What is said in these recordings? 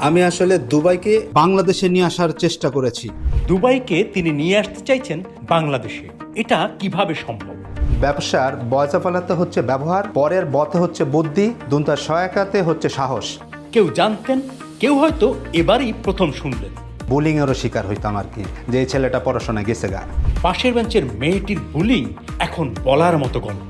আমি আসলে দুবাইকে বাংলাদেশে নিয়ে আসার চেষ্টা করেছি। দুবাইকে তিনি নিয়ে আসতে চাইছেন বাংলাদেশে, এটা কিভাবে সম্ভব? ব্যবসার বয়সা ফেলাতে হচ্ছে ব্যবহার, পরের বতে হচ্ছে বুদ্ধি, দুনতার সহায়তাতে হচ্ছে সাহস। কেউ জানতেন, কেউ হয়তো এবারই প্রথম শুনলেন। বুলিংয়েরও শিকার হইতাম আর কি, যে এই ছেলেটা পড়াশোনা গেছে গা। পাশের বেঞ্চের মেয়েটির বুলিং এখন বলার মতো গল্প।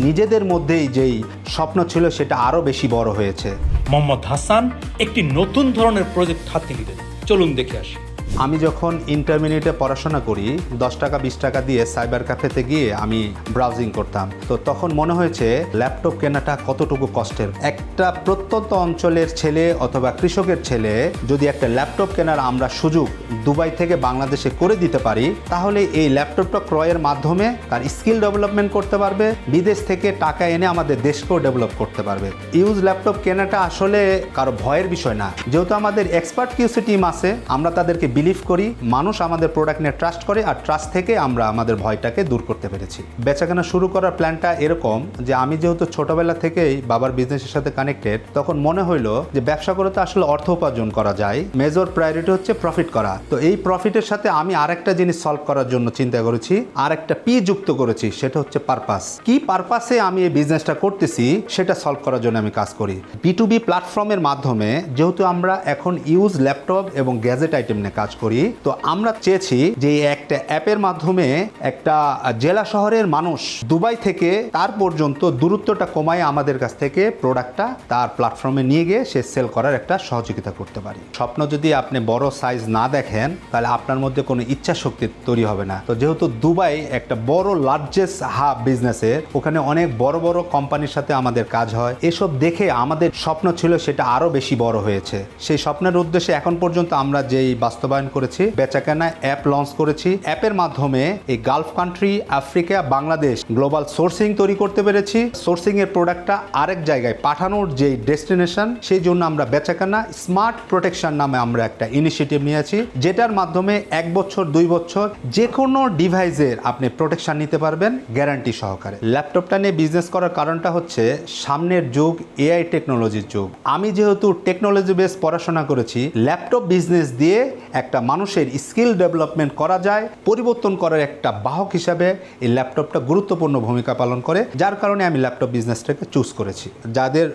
নিজেদের মধ্যেই যেই স্বপ্ন ছিল সেটা আরও বেশি বড় হয়েছে। মোহাম্মদ হাসান একটি নতুন ধরনের প্রজেক্ট হাতে নিলেন, চলুন দেখে আসি। আমি যখন ইন্টারমিডিয়েটে পড়াশোনা করি 10 টাকা 20 টাকা দিয়ে সাইবার ক্যাফেতে গিয়ে আমি ব্রাউজিং করতাম। তো তখন মনে হয়েছে ল্যাপটপ কেনাটা কতটুকু কষ্টের। একটা প্রত্যন্ত অঞ্চলের ছেলে অথবা কৃষকের ছেলে যদি একটা ল্যাপটপ কেনার আমরা সুযোগ দুবাই থেকে বাংলাদেশে করে দিতে পারি, তাহলে এই ল্যাপটপটা ক্রয়ের মাধ্যমে তার স্কিল ডেভেলপমেন্ট করতে পারবে, বিদেশ থেকে টাকা এনে আমাদের দেশকেও ডেভেলপ করতে পারবে। ইউজ ল্যাপটপ কেনাটা আসলে কারো ভয়ের বিষয় না, যেহেতু আমাদের এক্সপার্ট কিউসি টিম আছে, আমরা তাদেরকে বিলিভ করি, মানুষ আমাদের প্রোডাক্ট নিয়ে ট্রাস্ট করে, আর ট্রাস্ট থেকে আমরা আমাদের ভয়টাকে দূর করতে পেরেছি। বেচাকেনা শুরু করার প্ল্যানটা এরকম যে আমি যেহেতু ছোটবেলা থেকেই বাবার বিজনেসের সাথে কানেক্টেড, তখন মনে হইলো যে ব্যবসা করে তো আসলে অর্থ উপার্জন করা যায়, মেজর প্রায়োরিটি হচ্ছে প্রফিট করা। তো এই প্রফিটের সাথে আমি আরেকটা জিনিস সলভ করার জন্য চিন্তা করেছি, আর একটা পি যুক্ত করেছি, সেটা হচ্ছে পারপাস। কি পারপাসে আমি এই বিজনেসটা করতেছি সেটা সলভ করার জন্য আমি কাজ করি। B2B প্ল্যাটফর্মের মাধ্যমে যেহেতু আমরা এখন ইউজ ল্যাপটপ এবং গ্যাজেট আইটেম নিয়ে কাজ করি, তো আমরা চেয়েছি যে একটা অ্যাপের মাধ্যমে একটা জেলা শহরের মানুষ দুবাই থেকে তার পর্যন্ত দূরত্বটা কমায় আমাদের কাছ থেকে প্রোডাক্টটা তার প্ল্যাটফর্মে নিয়ে গিয়ে সে সেল করার একটা সহযোগিতা করতে পারি। স্বপ্ন যদি আপনি বড় সাইজ না দেখেন, তাহলে আপনার মধ্যে কোনো ইচ্ছা শক্তি তৈরি হবে না। তো যেহেতু দুবাই একটা বড় লার্জেস্ট হাব বিজনেসের, ওখানে অনেক বড় বড় কোম্পানির সাথে আমাদের কাজ হয়, এসব দেখে আমাদের স্বপ্ন ছিল সেটা আরো বেশি বড় হয়েছে। সেই স্বপ্নের উদ্দেশ্যে এখন পর্যন্ত আমরা যেই বাস্তবায়ন করেছি, বেচাকেনা অ্যাপ লঞ্চ করেছি। অ্যাপের মাধ্যমে এই Gulf country, Africa, Bangladesh global sourcing তৈরি করতে পেরেছি। সোর্সিং এর প্রোডাক্টটা আরেক জায়গায় পাঠানোর যে ডেস্টিনেশন, সেই জন্য আমরা বেচাকেনা স্মার্ট প্রোটেকশন নামে আমরা একটা ইনিশিয়েটিভ নিয়েছি, যেটার মাধ্যমে 1 বছর 2 বছর যে কোনো ডিভাইসের আপনি প্রোটেকশন নিতে পারবেন গ্যারান্টি সহকারে। ল্যাপটপটা নিয়ে বিজনেস করার কারণটা হচ্ছে সামনের যুগ এআই টেকনোলজির যুগ। আমি যেহেতু টেকনোলজি বেস পড়াশোনা করেছি, ল্যাপটপ বিজনেস দিয়ে একটা মানুষের স্কিল ডেভেলপমেন্ট করা যায়, পরিবর্তন করার একটা বাহক হিসাবে এই ল্যাপটপটা গুরুত্বপূর্ণ ভূমিকা পালন করে, যার কারণে আমি ল্যাপটপ বিজনেসটাকে চুজ করেছি। যাদের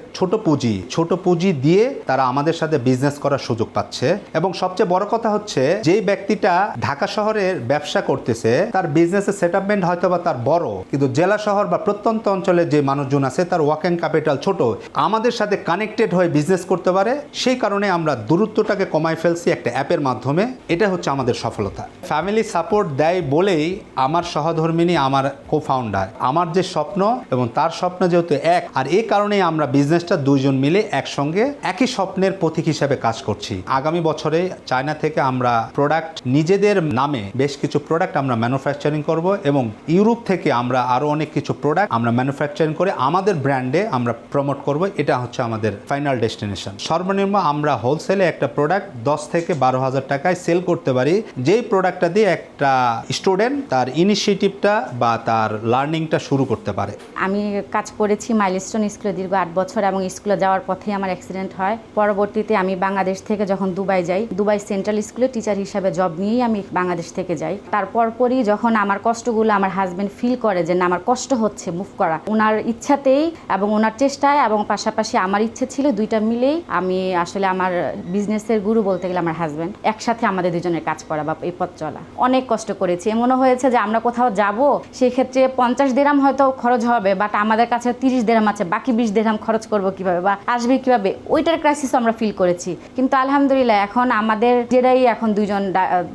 ছোট পুঁজি দিয়ে তারা আমাদের সাথে বিজনেস করার সুযোগ পাচ্ছে। এবং সবচেয়ে বড় কথা হচ্ছে, যেই ব্যক্তিটা ঢাকা শহরের ব্যবসা করতেছে, তার বিজনেসের সেটআপমেন্ট হয়তো বা তার বড়, কিন্তু জেলা শহর বা প্রত্যন্ত অঞ্চলে যে মানুষজন আছে তার ওয়ার্কিং ক্যাপিটাল ছোট, আমাদের সাথে কানেক্টেড হয়ে বিজনেস করতে পারে। সেই কারণে আমরা দূরত্বটাকে কমায় ফেলছি একটা অ্যাপের মাধ্যমে। এটা হচ্ছে আমাদের সফলতা। ফ্যামিলি সাপোর্ট দেয় বলেই আমার সহধর্মিনী আমার কো-ফাউন্ডার। আমার যে স্বপ্ন এবং তার স্বপ্ন যেহেতু এক, আর এই কারণেই আমরা বিজনেসটা দুইজন মিলে একসঙ্গে একই স্বপ্নের প্রতীক হিসেবে কাজ করছি। আগামী বছরে চায়না থেকে আমরা প্রোডাক্ট নিজেদের নামে বেশ কিছু প্রোডাক্ট আমরা ম্যানুফ্যাকচারিং করব, এবং ইউরোপ থেকে আমরা আরো অনেক কিছু প্রোডাক্ট আমরা ম্যানুফ্যাকচারিং করে আমাদের ব্র্যান্ডে আমরা প্রমোট করব। এটা হচ্ছে আমাদের ফাইনাল ডেস্টিনেশন। সর্বনিম্ন আমরা হোলসেলে একটা প্রোডাক্ট 10 থেকে 12 হাজার টাকায় সেল করতে পারি, যেই প্রোডাক্টটা দিয়ে একটা স্টুডেন্ট তার ইনিশিয়েটিভটা বা তার লার্নিংটা শুরু করতে পারে। আমি কাজ করেছি মাইলস্টোন স্কুলে দীর্ঘ 8 বছর, এবং স্কুলে যাওয়ার পথেই আমার অ্যাক্সিডেন্ট হয়। পরবর্তীতে আমি বাংলাদেশ থেকে যখন দুবাই যাই, দুবাই সেন্ট্রাল স্কুলে টিচার হিসাবে জব নিয়েই আমি বাংলাদেশ থেকে যাই। তারপরই যখন আমার কষ্টগুলো আমার হাজব্যান্ড ফিল করে যে না আমার কষ্ট হচ্ছে মুভ করা, ওনার ইচ্ছাতেই এবং ওনার চেষ্টায় এবং পাশাপাশি আমার ইচ্ছে ছিল, দুইটা মিলেই আমি আসলে আমার বিজনেসের গুরু বলতে গেলে আমার হাজব্যান্ড, একসাথে আমাদের দুজনের কাজ করা বা এই পথ চলা। অনেক কষ্ট করেছি। এমনও হয়েছে যে আমরা কোথাও যাব, সেই ক্ষেত্রে 50 দিরহাম হয়তো খরচ হবে, বাট আমাদের কাছে 30 দিরহাম আছে, বাকি 20 দিরহাম খরচ করব কিভাবে বা আসবে কিভাবে, ওইটার ক্রাইসিস আমরা ফিল করেছি। কিন্তু আলহামদুলিল্লাহ এখন আমাদের যেটাই এখন 2জন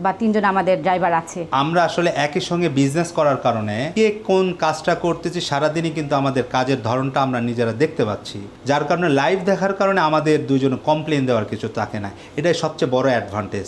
বা 3জন আমাদের ড্রাইভার আছে। আমরা আসলে একই সঙ্গে বিজনেস করার কারণে কে কোন কাজটা করতেছি সারাদিনই কিন্তু আমাদের কাজের ধরনটা আমরা নিজেরা দেখতে পাচ্ছি, যার কারণে লাইভ দেখার কারণে আমাদের দুজনে কমপ্লেন দেওয়ার কিছু থাকে না। এটাই সবচেয়ে বড় অ্যাডভান্টেজ।